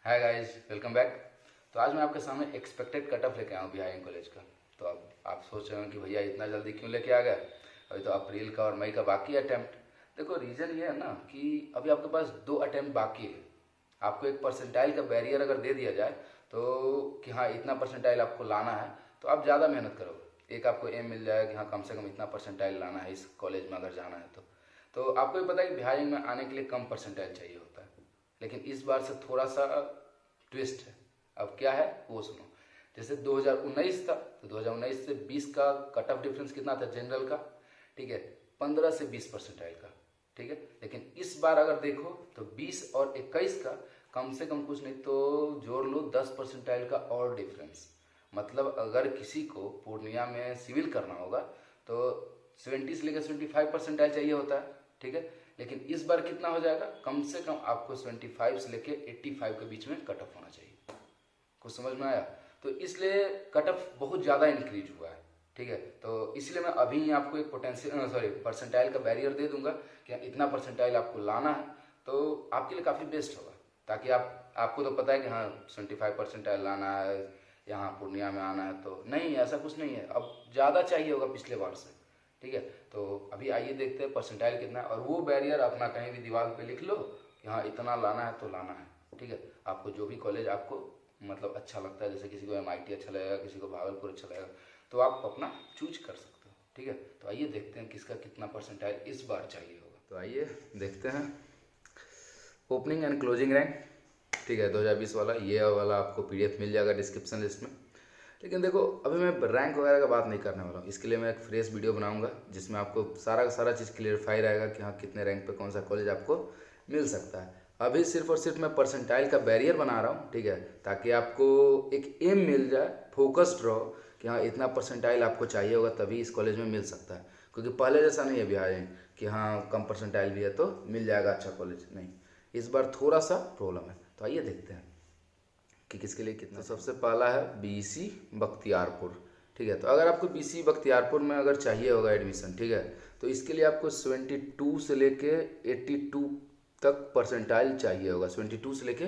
Hi guys, welcome back. तो आज मैं आपके सामने एक्सपेक्टेड कट ऑफ लेके आया हूँ बिहार कॉलेज का। तो अब आप सोच रहे हो कि भैया इतना जल्दी क्यों लेके आ गया, अभी तो अप्रैल का और मई का बाकी है अटैम्प्ट। देखो रीज़न ये है ना कि अभी आपके पास 2 अटैम्प्ट बाकी है। आपको एक परसेंटाइल का बैरियर अगर दे दिया जाए तो कि हाँ इतना परसेंटाइल आपको लाना है, तो आप ज़्यादा मेहनत करोगे। एक आपको एम मिल जाएगा कि हाँ कम से कम इतना परसेंटाइल लाना है इस कॉलेज में अगर जाना है तो आपको भी पता है कि बिहार में आने के लिए कम परसेंटाइल चाहिए होता है। लेकिन इस बार से थोड़ा सा ट्विस्ट है। अब क्या है वो सुनो। जैसे 2019 था तो 2019 से 20 का कट ऑफ डिफरेंस कितना था जनरल का, ठीक है, 15 से 20 परसेंटाइल का, ठीक है। लेकिन इस बार अगर देखो तो 20 और 21 का कम से कम कुछ नहीं तो जोड़ लो 10 परसेंटाइल का और डिफरेंस। मतलब अगर किसी को पूर्णिया में सिविल करना होगा तो 70 से लेकर 75 परसेंटाइल चाहिए होता है, ठीक है। लेकिन इस बार कितना हो जाएगा, कम से कम आपको 75 से लेके 85 के बीच में कट ऑफ होना चाहिए। कुछ समझ में आया? तो इसलिए कट ऑफ बहुत ज़्यादा इंक्रीज हुआ है, ठीक है। तो इसलिए मैं अभी आपको एक परसेंटाइल का बैरियर दे दूंगा कि इतना परसेंटाइल आपको लाना है, तो आपके लिए काफ़ी बेस्ट होगा। ताकि आपको तो पता है कि हाँ 75 परसेंटाइल लाना है, यहाँ पूर्णिया में आना है। तो नहीं, ऐसा कुछ नहीं है, अब ज़्यादा चाहिए होगा पिछले बार से, ठीक है। तो अभी आइए देखते हैं परसेंटाइल कितना है, और वो बैरियर अपना कहीं भी दीवार पे लिख लो कि हाँ इतना लाना है तो लाना है, ठीक है। आपको जो भी कॉलेज आपको मतलब अच्छा लगता है, जैसे किसी को MIT अच्छा लगेगा, किसी को भागलपुर अच्छा लगेगा, तो आप अपना चूज कर सकते हो, ठीक है। तो आइए देखते हैं किसका कितना परसेंटाइल इस बार चाहिए होगा। तो आइए देखते हैं ओपनिंग एंड क्लोजिंग रैंक, ठीक है, 2020 वाला। ये वाला आपको PDF मिल जाएगा डिस्क्रिप्शन लिस्ट में। लेकिन देखो अभी मैं रैंक वगैरह का बात नहीं करने वाला हूँ। इसके लिए मैं एक फ्रेश वीडियो बनाऊंगा जिसमें आपको सारा का सारा चीज़ क्लियरफाई रहेगा कि हाँ कितने रैंक पे कौन सा कॉलेज आपको मिल सकता है। अभी सिर्फ और सिर्फ मैं परसेंटाइल का बैरियर बना रहा हूँ, ठीक है, ताकि आपको एक एम मिल जाए, फोकस्ड रहो कि हाँ इतना परसेंटाइल आपको चाहिए होगा तभी इस कॉलेज में मिल सकता है। क्योंकि पहले जैसा नहीं है बिहार में कि हाँ कम परसेंटाइल भी है तो मिल जाएगा अच्छा कॉलेज, नहीं। इस बार थोड़ा सा प्रॉब्लम है। तो आइए देखते हैं कि किसके लिए कितना। तो सबसे पहला है BC बख्तियारपुर, ठीक है। तो अगर आपको BC बख्तियारपुर में अगर चाहिए होगा एडमिशन, ठीक है, तो इसके लिए आपको 72 से लेके 82 तक परसेंटाइल चाहिए होगा। 72 से लेके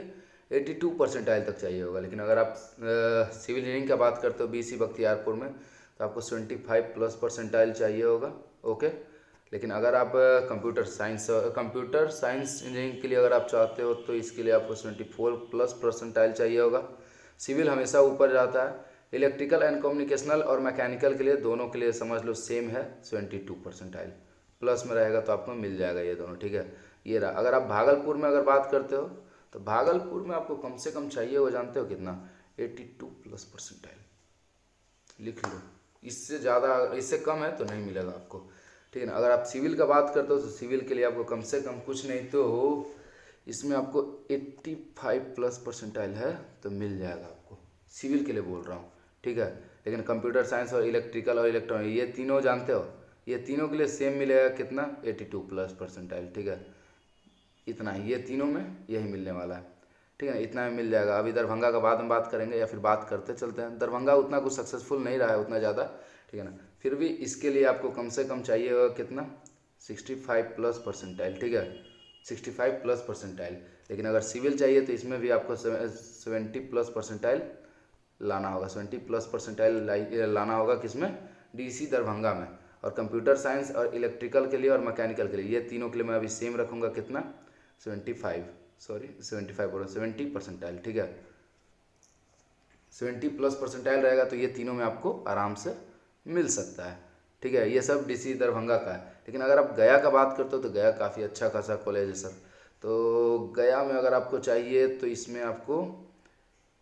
82 परसेंटाइल तक चाहिए होगा। लेकिन अगर आप सिविल इंजीनियरिंग का बात करते हो BC बख्तियारपुर में, तो आपको 75 प्लस परसेंटाइल चाहिए होगा, ओके। लेकिन अगर आप कंप्यूटर साइंस इंजीनियरिंग के लिए अगर आप चाहते हो तो इसके लिए आपको 74 प्लस परसेंटाइल चाहिए होगा। सिविल हमेशा ऊपर जाता है। इलेक्ट्रिकल एंड कम्युनिकेशनल और मैकेनिकल के लिए दोनों के लिए समझ लो सेम है, 72 परसेंटाइल प्लस में रहेगा तो आपको मिल जाएगा ये दोनों, ठीक है। ये रहा। अगर आप भागलपुर में अगर बात करते हो तो भागलपुर में आपको कम से कम चाहिए हो, जानते हो कितना, 82 प्लस परसेंटाइल। लिख लो, इससे ज़्यादा इससे कम है तो नहीं मिलेगा आपको, ठीक है ना। अगर आप सिविल का बात करते हो तो सिविल के लिए आपको कम से कम कुछ नहीं तो इसमें आपको 85 प्लस परसेंटाइल है तो मिल जाएगा आपको, सिविल के लिए बोल रहा हूँ, ठीक है। लेकिन कंप्यूटर साइंस और इलेक्ट्रिकल और इलेक्ट्रॉनिक ये तीनों जानते हो, ये तीनों के लिए सेम मिलेगा कितना, 82 प्लस परसेंटाइल, ठीक है। इतना ही, ये तीनों में यही मिलने वाला है, ठीक है। इतना में मिल जाएगा। अभी दरभंगा का बाद में बात करेंगे या फिर बात करते चलते हैं। दरभंगा उतना कुछ सक्सेसफुल नहीं रहा है उतना ज़्यादा, ठीक है ना। फिर भी इसके लिए आपको कम से कम चाहिए होगा कितना, 65 प्लस परसेंटाइल, ठीक है, 65 प्लस परसेंटाइल। लेकिन अगर सिविल चाहिए तो इसमें भी आपको 70 प्लस परसेंटाइल लाना होगा। 70 प्लस परसेंटाइल लाना होगा किसमें, DC दरभंगा में। और कंप्यूटर साइंस और इलेक्ट्रिकल के लिए और मैकेनिकल के लिए, ये तीनों के लिए मैं अभी सेम रखूँगा कितना, 70 परसेंटाइल, ठीक है। 70 प्लस परसेंटाइल रहेगा तो ये तीनों में आपको आराम से मिल सकता है, ठीक है। ये सब DC दरभंगा का है। लेकिन अगर आप गया का बात करते हो तो गया काफ़ी अच्छा खासा कॉलेज है सर। तो गया में अगर आपको चाहिए तो इसमें आपको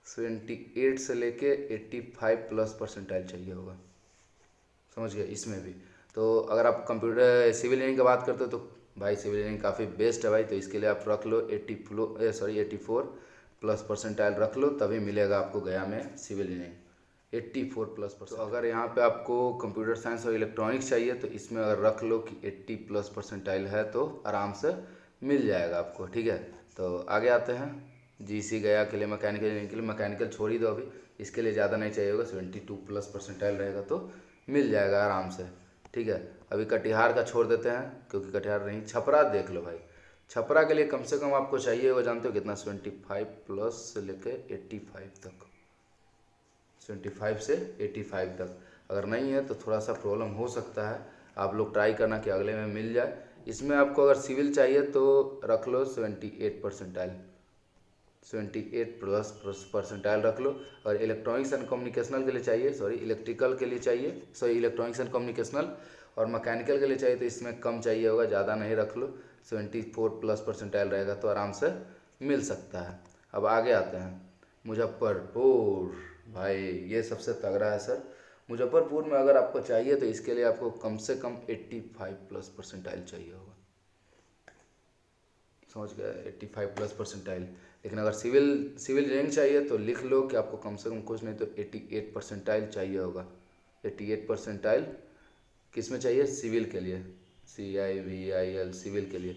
78 से लेके 85 प्लस परसेंटाइल चाहिए होगा, समझ गए, इसमें भी। तो अगर आप कंप्यूटर सिविल इंजीनियरिंग की बात करते हो तो भाई सिविल इंजीनियरिंग काफ़ी बेस्ट है भाई। तो इसके लिए आप रख लो 84 प्लस परसेंटाइल रख लो, तभी मिलेगा आपको गया में सिविल इंजीनियरिंग 84 प्लस परसेंट। तो अगर यहाँ पे आपको कंप्यूटर साइंस और इलेक्ट्रॉनिक्स चाहिए तो इसमें अगर रख लो कि 80 प्लस परसेंटाइल है तो आराम से मिल जाएगा आपको, ठीक है। तो आगे आते हैं GC गया के लिए। मैकेनिकल इंजीनियरिंग के लिए मैकेनिकल छोड़ ही दो अभी, इसके लिए ज़्यादा नहीं चाहिए होगा, 72 प्लस परसेंटाइल रहेगा तो मिल जाएगा आराम से, ठीक है। अभी कटिहार का छोड़ देते हैं क्योंकि कटिहार नहीं, छपरा देख लो भाई। छपरा के लिए कम से कम आपको चाहिए होगा, जानते हो कितना, 75 प्लस से लेके 85 तक, 75 से 85 तक। अगर नहीं है तो थोड़ा सा प्रॉब्लम हो सकता है, आप लोग ट्राई करना कि अगले में मिल जाए। इसमें आपको अगर सिविल चाहिए तो रख लो 78 परसेंटाइल, 78 प्लस परसेंटाइल रख लो। और इलेक्ट्रॉनिक्स एंड कम्युनिकेशनल के लिए चाहिए, इलेक्ट्रिकल के लिए चाहिए, इलेक्ट्रॉनिक्स एंड कम्युनिकेशनल और मैकेनिकल के लिए चाहिए तो इसमें कम चाहिए होगा, ज़्यादा नहीं रख लो, 74 प्लस परसेंटाइल रहेगा तो आराम से मिल सकता है। अब आगे आते हैं मुजफ्फरपुर, भाई ये सबसे तगड़ा है सर। मुजफ्फरपुर में अगर आपको चाहिए तो इसके लिए आपको कम से कम 85 प्लस परसेंटाइल चाहिए होगा, समझ गए, 85 प्लस परसेंटाइल। लेकिन अगर सिविल रैंक चाहिए तो लिख लो कि आपको कम से कम कुछ नहीं तो 88 परसेंटाइल चाहिए होगा। 88 परसेंटाइल किस में चाहिए, सिविल के लिए, CIVIL सिविल के लिए,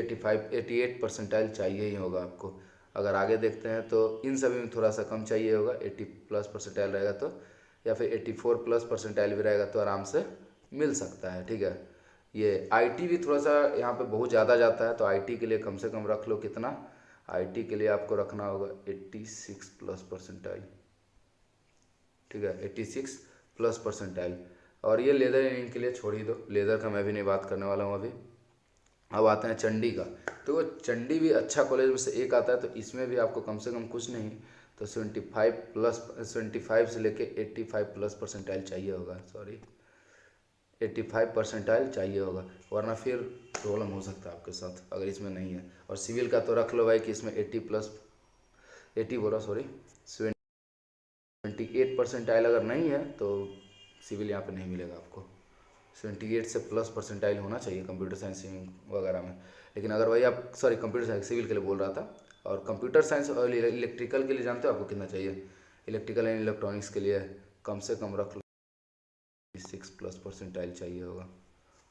88 परसेंटाइल चाहिए ही होगा आपको। अगर आगे देखते हैं तो इन सभी में थोड़ा सा कम चाहिए होगा, 80 प्लस परसेंटाइल रहेगा तो, या फिर 84 प्लस परसेंटाइल भी रहेगा तो आराम से मिल सकता है, ठीक है। ये IT भी थोड़ा सा यहाँ पे बहुत ज़्यादा जाता है तो IT के लिए कम से कम रख लो कितना, IT के लिए आपको रखना होगा 86 प्लस परसेंटाइल, ठीक है, 86 प्लस परसेंटाइल। और ये लेदर इंजीनियरिंग के लिए छोड़ ही दो, लेदर का मैं भी नहीं बात करने वाला हूँ अभी। अब आते हैं चंडी का, तो वो चंडी भी अच्छा कॉलेज में से एक आता है, तो इसमें भी आपको कम से कम कुछ नहीं तो 75 से लेके 85 प्लस परसेंटाइल चाहिए होगा, 85 परसेंटाइल चाहिए होगा, वरना फिर प्रॉब्लम हो सकता है आपके साथ अगर इसमें नहीं है। और सिविल का तो रख लो भाई कि इसमें 78 परसेंटाइल अगर नहीं है तो सिविल यहाँ पे नहीं मिलेगा आपको। 78 से प्लस परसेंटाइल होना चाहिए कंप्यूटर साइंस वगैरह में। लेकिन अगर वही आप कंप्यूटर साइंस सिविल के लिए बोल रहा था, और कंप्यूटर साइंस और इलेक्ट्रिकल के लिए जानते हो आपको कितना चाहिए, इलेक्ट्रिकल एंड इलेक्ट्रॉनिक्स के लिए कम से कम रख लो 26 प्लस परसेंटाइल चाहिए होगा,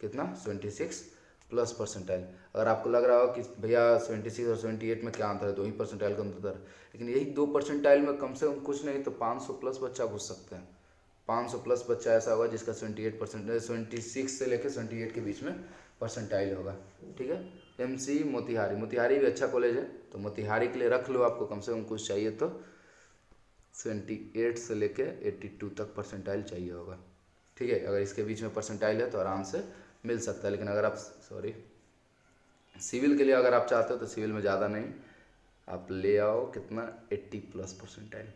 कितना, 26 प्लस परसेंटाइल। अगर आपको लग रहा हो कि भैया 76 और 78 में क्या अंतर है, 2 ही परसेंटाइल का अंतर है, लेकिन यही 2 परसेंटाइल में कम से कम कुछ नहीं तो 500 प्लस बच्चा घुस सकते हैं। 500 प्लस बच्चा ऐसा होगा जिसका 26 से लेकर 78 के बीच में परसेंटाइल होगा, ठीक है। MC मोतिहारी भी अच्छा कॉलेज है, तो मोतिहारी के लिए रख लो, आपको कम से कम कुछ चाहिए तो 78 से लेके 82 तक परसेंटाइल चाहिए होगा, ठीक है। अगर इसके बीच में परसेंटाइल है तो आराम से मिल सकता है। लेकिन अगर आप सिविल के लिए अगर आप चाहते हो तो सिविल में ज़्यादा नहीं, आप ले आओ कितना, 80 plus percentile,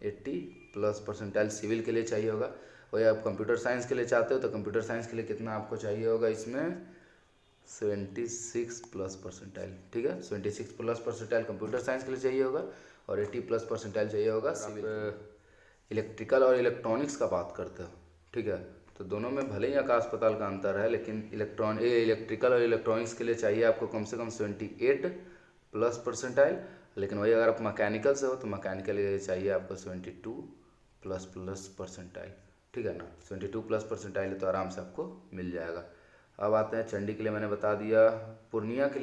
80 plus percentile civil के लिए चाहिए होगा। वही आप कंप्यूटर साइंस के लिए चाहते हो तो कंप्यूटर साइंस के लिए कितना आपको चाहिए होगा, इसमें 76 प्लस परसेंटाइल, ठीक है, 76 प्लस परसेंटाइल कंप्यूटर साइंस के लिए चाहिए होगा और 80 प्लस परसेंटाइल चाहिए होगा सिविल। इलेक्ट्रिकल और इलेक्ट्रॉनिक्स का बात करते हो, ठीक है, तो दोनों में भले ही आकाश पाताल का अंतर है, लेकिन इलेक्ट्रिकल और इलेक्ट्रॉनिक्स के लिए चाहिए आपको कम से कम 78 प्लस परसेंटाइल। लेकिन वही अगर आप मैकेनिकल से हो तो मैकेनिकल के लिए चाहिए आपको 72 प्लस परसेंटाइल, ठीक है ना, 72 प्लस परसेंटाइल है तो आराम से आपको मिल जाएगा। अब आते हैं चंडी के लिए, मैंने बता दिया। पूर्णिया के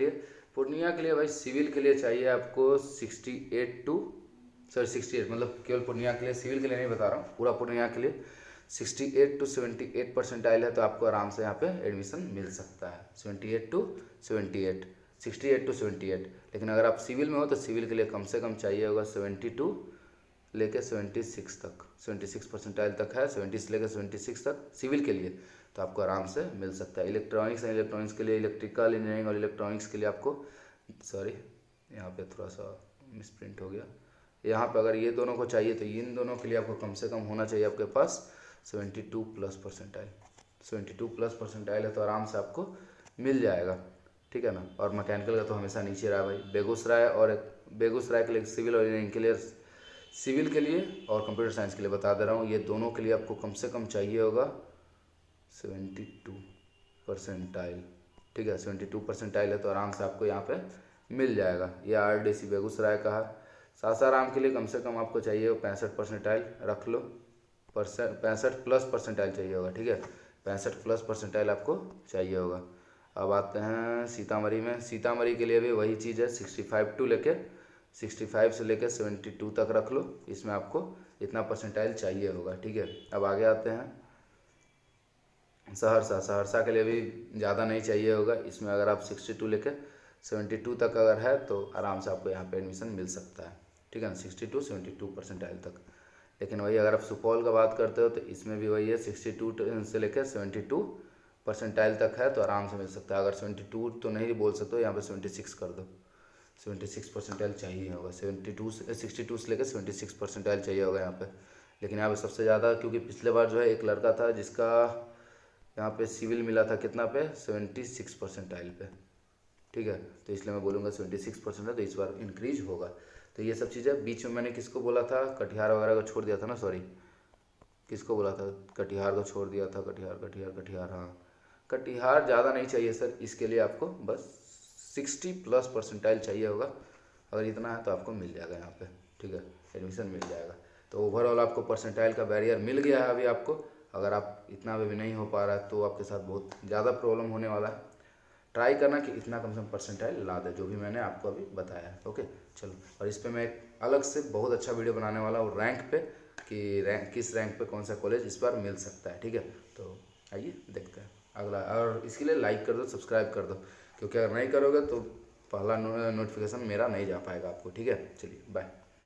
लिए भाई सिविल के लिए चाहिए आपको 68 मतलब केवल पूर्णिया के लिए, सिविल के लिए नहीं बता रहा हूँ, पूरा पूर्णिया के लिए 68 to 78 परसेंटाइल है तो आपको आराम से यहाँ पे एडमिशन मिल सकता है, 68 to 78। लेकिन अगर आप सिविल में हो तो सिविल के लिए कम से कम चाहिए होगा 72 लेके 76 तक, 76 परसेंटाइल तक है, 70 से लेकर 76 तक सिविल के लिए, तो आपको आराम से मिल सकता है। इलेक्ट्रॉनिक्स के लिए, इलेक्ट्रिकल इंजीनियरिंग और इलेक्ट्रॉनिक्स के लिए आपको, यहाँ पे थोड़ा सा मिसप्रिंट हो गया, यहाँ पे अगर ये दोनों को चाहिए तो इन दोनों के लिए आपको कम से कम होना चाहिए आपके पास 72 प्लस परसेंटाइल, 72 प्लस परसेंटाइल है तो आराम से आपको मिल जाएगा, ठीक है ना। और मैकेनिकल का तो हमेशा नीचे रहा भाई। बेगूसराय के लिए सिविल और इंजीनियरिंग के लिए, सिविल के लिए और कंप्यूटर साइंस के लिए बता दे रहा हूँ, ये दोनों के लिए आपको कम से कम चाहिए होगा 72 परसेंटाइल, ठीक है, 72 परसेंटाइल है तो आराम से आपको यहाँ पे मिल जाएगा। ये RDC बेगूसराय का है। सासाराम के लिए कम से कम आपको चाहिए 65 परसेंटाइल, रख लो, 65 प्लस परसेंटाइल चाहिए होगा, ठीक है, 65 प्लस परसेंटाइल आपको चाहिए होगा। अब आते हैं सीतामढ़ी के लिए भी वही चीज़ है, 65 से लेकर 72 तक रख लो, इसमें आपको इतना परसेंटाइल चाहिए होगा, ठीक है। अब आगे आते हैं सहरसा के लिए भी ज़्यादा नहीं चाहिए होगा, इसमें अगर आप 62 लेकर 72 तक अगर है तो आराम से आपको यहाँ पे एडमिशन मिल सकता है, ठीक है ना, 62 72 परसेंटाइल तक। लेकिन वही अगर आप सुपौल का बात करते हो तो इसमें भी वही है, 62 से लेकर 72 परसेंटाइल तक है तो आराम से मिल सकता है। अगर 72 तो नहीं बोल सकते हो, यहाँ पे 76 कर दो, 76 परसेंटाइल चाहिए होगा, 62 से लेकर 76 परसेंटाइल चाहिए होगा यहाँ पे। लेकिन यहाँ पे सबसे ज़्यादा, क्योंकि पिछले बार जो है एक लड़का था जिसका यहाँ पे सिविल मिला था कितना पे, 76 परसेंटाइल पे, ठीक है। तो इसलिए मैं बोलूँगा 76 परसेंट है तो इस बार इंक्रीज होगा। तो ये सब चीज़ें बीच में मैंने किसको बोला था, कटिहार वगैरह को छोड़ दिया था ना, सॉरी किसको बोला था, कटिहार को छोड़ दिया था, कटिहार हाँ, कटिहार ज़्यादा नहीं चाहिए सर, इसके लिए आपको बस 60 प्लस परसेंटाइल चाहिए होगा। अगर इतना है तो आपको मिल जाएगा यहाँ पे, ठीक है, एडमिशन मिल जाएगा। तो ओवरऑल आपको परसेंटाइल का बैरियर मिल गया है अभी आपको। अगर आप इतना भी नहीं हो पा रहा है तो आपके साथ बहुत ज़्यादा प्रॉब्लम होने वाला है। ट्राई करना कि इतना कम से कम परसेंटाइल ला दे, जो भी मैंने आपको अभी बताया है, ओके। चलो, और इस पर मैं एक अलग से बहुत अच्छा वीडियो बनाने वाला हूँ रैंक पे, कि किस रैंक पे कौन सा कॉलेज इस बार मिल सकता है, ठीक है। तो आइए देखते हैं अगला, और इसके लिए लाइक कर दो, सब्सक्राइब कर दो, क्योंकि अगर नहीं करोगे तो पहला नोटिफिकेशन मेरा नहीं जा पाएगा आपको, ठीक है। चलिए बाय।